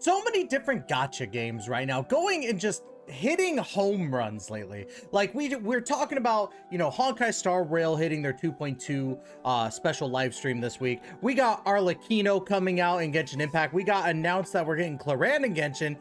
so many different gacha games right now going and just hitting home runs lately. Like we're talking about, you know, Honkai Star Rail hitting their 2.2 special live stream this week. We got Arlecchino coming out in Genshin Impact. We got announced that we're getting Clorand in Genshin.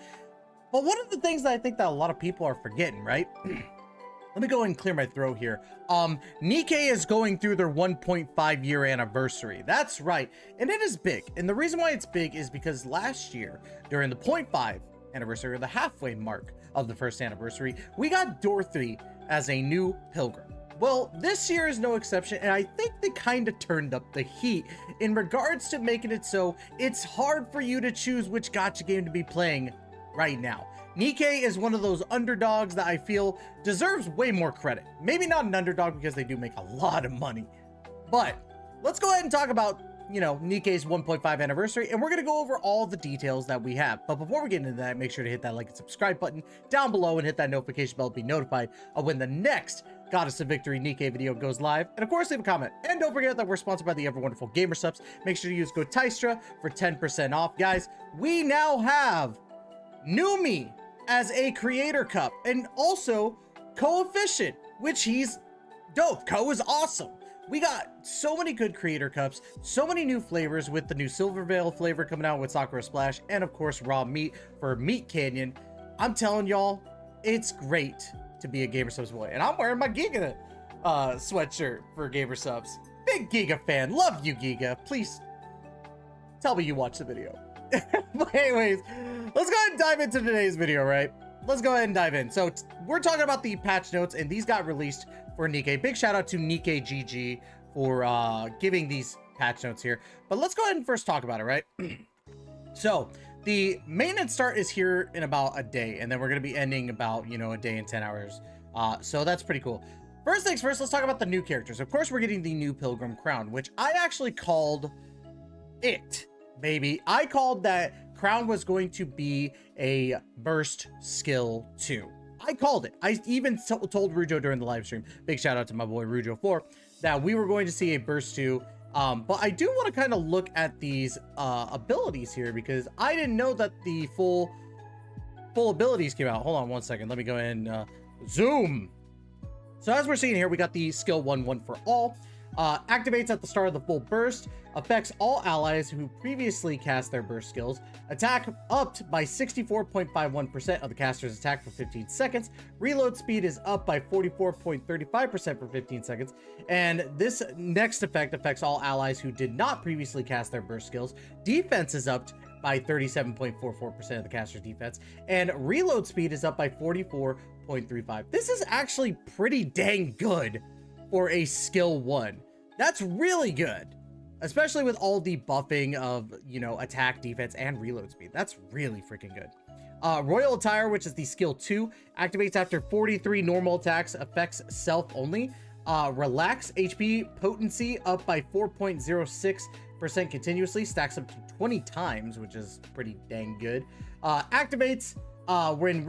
But one of the things that I think that a lot of people are forgetting, right? Let me go and clear my throat here. Nikke is going through their 1.5 year anniversary. That's right. And it is big. And the reason why it's big is because last year, during the 0.5 anniversary, or the halfway mark of the first anniversary, we got Dorothy as a new pilgrim. Well, this year is no exception, and I think they kind of turned up the heat in regards to making it so it's hard for you to choose which gacha game to be playing right now. Nikke is one of those underdogs that I feel deserves way more credit. Maybe not an underdog because they do make a lot of money. But let's go ahead and talk about, you know, Nikke's 1.5 anniversary, and we're going to go over all the details that we have. But before we get into that, make sure to hit that like and subscribe button down below and hit that notification bell to be notified of when the next Goddess of Victory Nikke video goes live. And of course, leave a comment. And don't forget that we're sponsored by the ever wonderful Gamer Subs. Make sure to use code TYSTRA for 10% off. Guys, we now have Numi as a creator cup, and also Coefficient, which he's dope. Co is awesome. We got so many good creator cups, so many new flavors with the new Silver Veil flavor coming out with Sakura Splash, and of course raw meat for Meat Canyon. I'm telling y'all, it's great to be a Gamer Subs boy, and I'm wearing my Giga sweatshirt for Gamer Subs. Big Giga fan. Love you, Giga. Please tell me you watch the video. But anyways, let's go ahead and dive into today's video, right? Let's go ahead and dive in. So we're talking about the patch notes, and these got released for Nikke. Big shout out to Nikke GG for giving these patch notes here. But let's go ahead and first talk about it, right? So the maintenance start is here in about a day, and then we're going to be ending about, you know, a day and 10 hours. So that's pretty cool. First things first, let's talk about the new characters. Of course, we're getting the new Pilgrim Crown, which I actually called it. Baby, I called that Crown was going to be a burst skill 2. I called it. I even told Rujo during the live stream, big shout out to my boy Rujo4, that we were going to see a burst 2. But I do want to kind of look at these abilities here, because I didn't know that the full abilities came out. Hold on one second. Let me go ahead and zoom. So as we're seeing here, we got the skill 1 for all. Activates at the start of the full burst, affects all allies who previously cast their burst skills, attack upped by 64.51% of the caster's attack for 15 seconds, reload speed is up by 44.35% for 15 seconds, and this next effect affects all allies who did not previously cast their burst skills, defense is upped by 37.44% of the caster's defense, and reload speed is up by 44.35. This is actually pretty dang good for a skill 1. That's really good, especially with all the buffing of, you know, attack, defense, and reload speed. That's really freaking good. Royal Attire, which is the skill 2, activates after 43 normal attacks, affects self only. Relax HP potency up by 4.06% continuously, stacks up to 20 times, which is pretty dang good. Activates when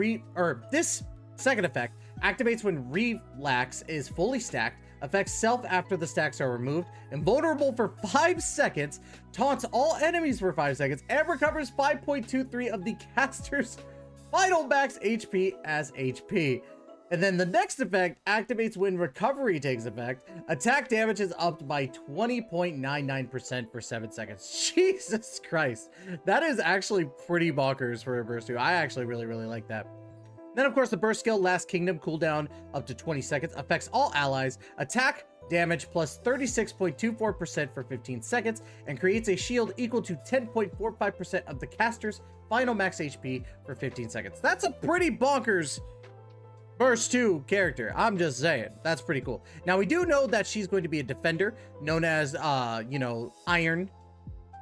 this second effect activates when Relax is fully stacked, affects self after the stacks are removed, invulnerable for 5 seconds, taunts all enemies for 5 seconds, and recovers 5.23 of the caster's final max HP as HP. And then the next effect activates when recovery takes effect. Attack damage is upped by 20.99% for 7 seconds. Jesus Christ. That is actually pretty bonkers for a burst 2. I actually really like that. Then, of course, the burst skill Last Kingdom cooldown up to 20 seconds, affects all allies, attack damage plus 36.24% for 15 seconds, and creates a shield equal to 10.45% of the caster's final max HP for 15 seconds. That's a pretty bonkers burst 2 character. I'm just saying. That's pretty cool. Now, we do know that she's going to be a defender known as, you know, Iron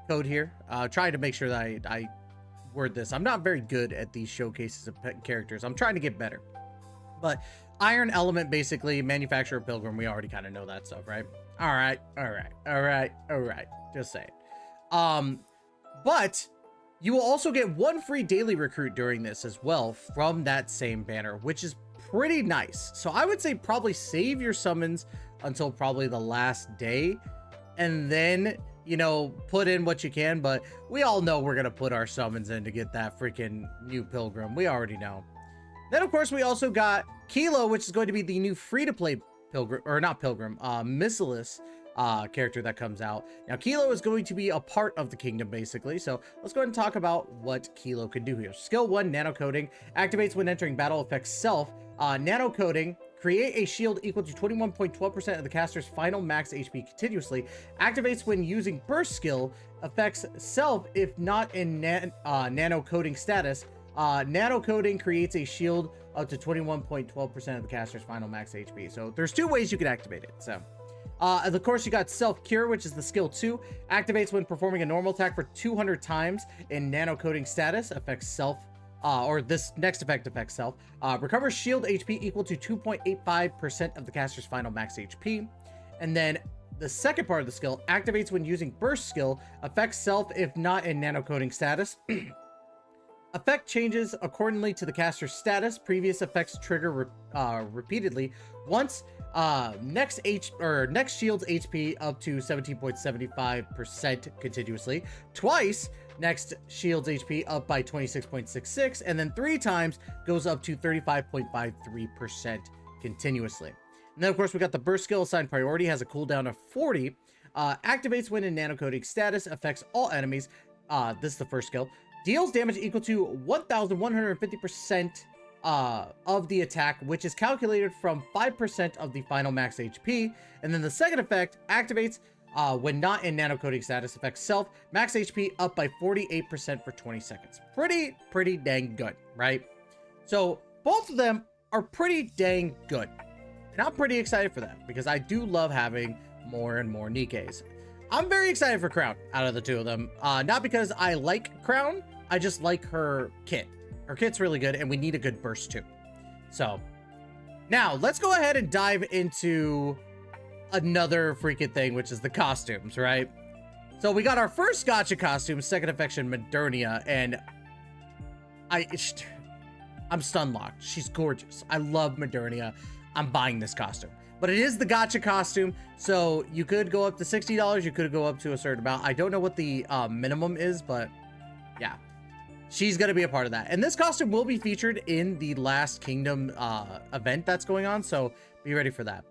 code here. Trying to make sure that I word this. I'm not very good at these showcases of characters. I'm trying to get better. But Iron Element, basically, manufacturer Pilgrim. We already kind of know that stuff, right? All right. Just saying. But you will also get 1 free daily recruit during this as well from that same banner, which is pretty nice. So I would say probably save your summons until probably the last day, and then you know, put in what you can, but we all know we're gonna put our summons in to get that freaking new Pilgrim. We already know. Then, of course, we also got Kilo, which is going to be the new free-to-play Pilgrim, or not Pilgrim, Missilus character that comes out. Now, Kilo is going to be a part of the kingdom, basically. So let's go ahead and talk about what Kilo can do here. Skill 1, Nano Coating. Activates when entering battle, affects self. Nano Coating. Create a shield equal to 21.12% of the caster's final max HP continuously. Activates when using burst skill. Affects self if not in nano coating status. Nano Coating creates a shield up to 21.12% of the caster's final max HP. So there's two ways you can activate it. So, of course, you got Self Cure, which is the skill 2. Activates when performing a normal attack for 200 times in Nano Coating status. Affects self. Or this next effect affects self. Recovers shield HP equal to 2.85% of the caster's final max HP. And then the second part of the skill activates when using burst skill. Affects self if not in nano coating status. Effect changes accordingly to the caster's status. Previous effects trigger repeatedly. Once next shield's HP up to 17.75% continuously. Twice next shield's HP up by 26.66, and then 3 times goes up to 35.53% continuously. And then, of course, we got the burst skill assigned priority, has a cooldown of 40. Activates when in nano coating status, affects all enemies. This is the first skill. Deals damage equal to 1,150% of the attack, which is calculated from 5% of the final max HP. And then the second effect activates when not in nano coating status, affects self, max HP up by 48% for 20 seconds. Pretty dang good, right? So both of them are pretty dang good. And I'm pretty excited for that because I do love having more and more Nikkes. I'm very excited for Crown out of the two of them. Not because I like Crown, I just like her kit. Her kit's really good and we need a good burst too. So now let's go ahead and dive into another freaking thing, which is the costumes, right? So we got our first gacha costume, second affection Modernia, and I'm stun locked. She's gorgeous. I love Modernia. I'm buying this costume, but it is the gacha costume, so you could go up to $60. You could go up to a certain amount. I don't know what the minimum is, but yeah, she's gonna be a part of that. And this costume will be featured in the Last Kingdom event that's going on, so be ready for that.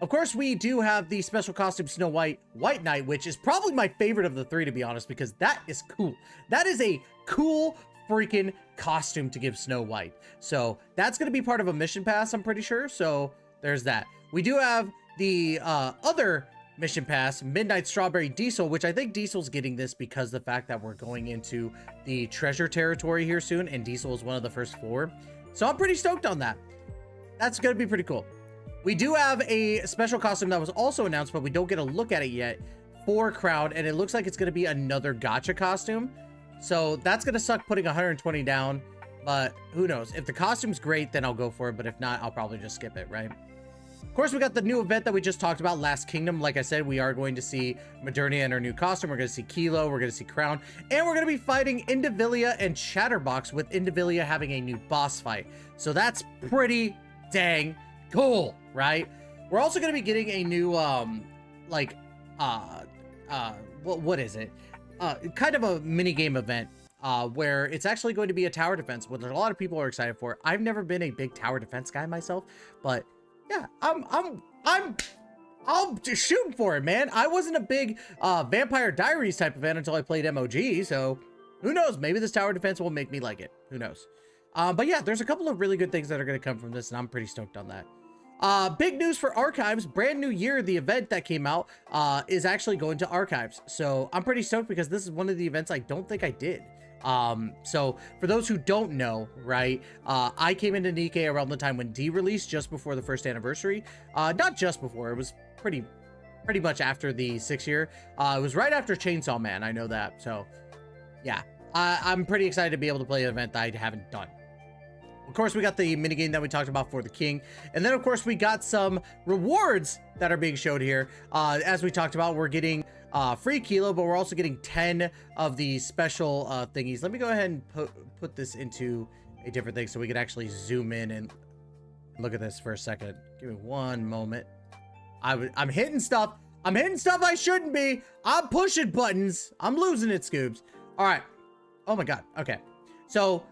Of course, we do have the special costume Snow White, White Knight, which is probably my favorite of the three, to be honest, because that is cool. That is a cool freaking costume to give Snow White. So that's going to be part of a mission pass, I'm pretty sure. So there's that. We do have the other mission pass, Midnight Strawberry Diesel, which I think Diesel's getting this because the fact that we're going into the treasure territory here soon, and Diesel is one of the first 4. So I'm pretty stoked on that. That's going to be pretty cool. We do have a special costume that was also announced, but we don't get a look at it yet for Crowd, and it looks like it's going to be another gacha costume. So that's going to suck putting 120 down, but who knows? If the costume's great, then I'll go for it, but if not, I'll probably just skip it, right? Of course, we got the new event that we just talked about, Last Kingdom. Like I said, we are going to see Modernia in her new costume. We're going to see Kilo, we're going to see Crown, and we're going to be fighting Indivilia and Chatterbox, with Indivilia having a new boss fight. So that's pretty dang cool, right? We're also going to be getting a new what is it, kind of a mini game event where it's actually going to be a tower defense, which a lot of people are excited for. I've never been a big tower defense guy myself, but yeah, I'm just shooting for it, man. I wasn't a big Vampire Diaries type of fan until I played MOG, so who knows? Maybe this tower defense will make me like it. Who knows? But yeah, there's a couple of really good things that are going to come from this, and I'm pretty stoked on that. Big news for Archives. Brand new year, the event that came out is actually going to Archives. So I'm pretty stoked because this is one of the events I don't think I did. So for those who don't know, right, I came into Nikke around the time when D released, just before the first anniversary. Not just before, it was pretty much after the 6th year. It was right after Chainsaw Man, I know that. So yeah, I'm pretty excited to be able to play an event that I haven't done. Of course, we got the minigame that we talked about for the king. And then, of course, we got some rewards that are being showed here. As we talked about, we're getting free Kilo, but we're also getting 10 of the special thingies. Let me go ahead and put this into a different thing so we can actually zoom in and look at this for a second. Give me one moment. I'm hitting stuff. I'm hitting stuff I shouldn't be. I'm pushing buttons. I'm losing it, Scoobs. All right. Oh my God. Okay. So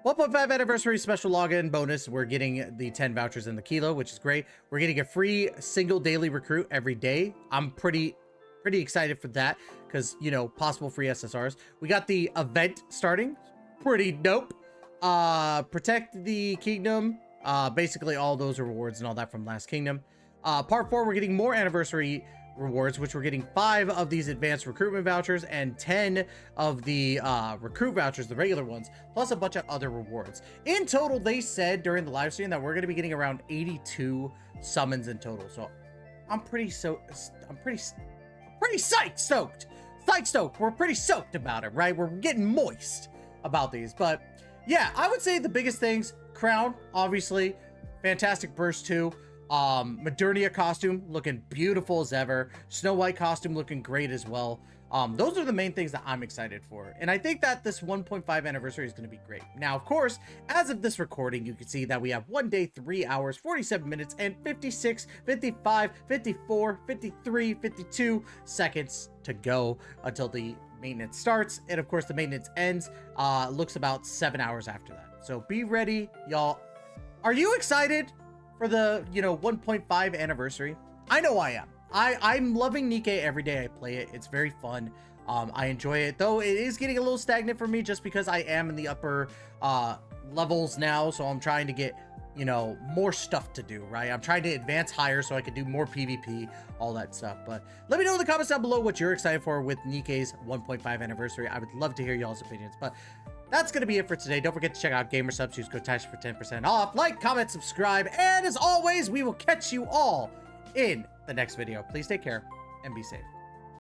1.5 anniversary special login bonus. We're getting the 10 vouchers in the kilo, which is great. We're getting a free single daily recruit every day. I'm pretty excited for that because, you know, possible free SSRs. We got the event starting. Pretty dope. Protect the kingdom. Basically all those rewards and all that from Last Kingdom. Part 4, we're getting more anniversary rewards, which we're getting 5 of these advanced recruitment vouchers and 10 of the recruit vouchers, the regular ones, plus a bunch of other rewards. In total, they said during the live stream that we're going to be getting around 82 summons in total. So I'm pretty stoked. We're pretty soaked about it, right? We're getting moist about these. But yeah, I would say the biggest things: Crown, obviously, fantastic burst 2. Modernia costume looking beautiful as ever. Snow White costume looking great as well. Those are the main things that I'm excited for, and I think that this 1.5 anniversary is going to be great. Now, of course, as of this recording, you can see that we have 1 day, 3 hours, 47 minutes, and 56, 55, 54, 53, 52 seconds to go until the maintenance starts, and of course the maintenance ends looks about 7 hours after that. So be ready, y'all. Are you excited for the, you know, 1.5 anniversary? I know I am. I'm loving Nikke every day I play it. It's very fun. I enjoy it, though it is getting a little stagnant for me just because I am in the upper levels now, so I'm trying to get, you know, more stuff to do, right? I'm trying to advance higher so I can do more PvP, all that stuff. But let me know in the comments down below what you're excited for with Nikke's 1.5 anniversary. I would love to hear y'all's opinions. But that's going to be it for today. Don't forget to check out GamerSupps. Use code TASH for 10% off. Like, comment, subscribe, and as always, we will catch you all in the next video. Please take care and be safe.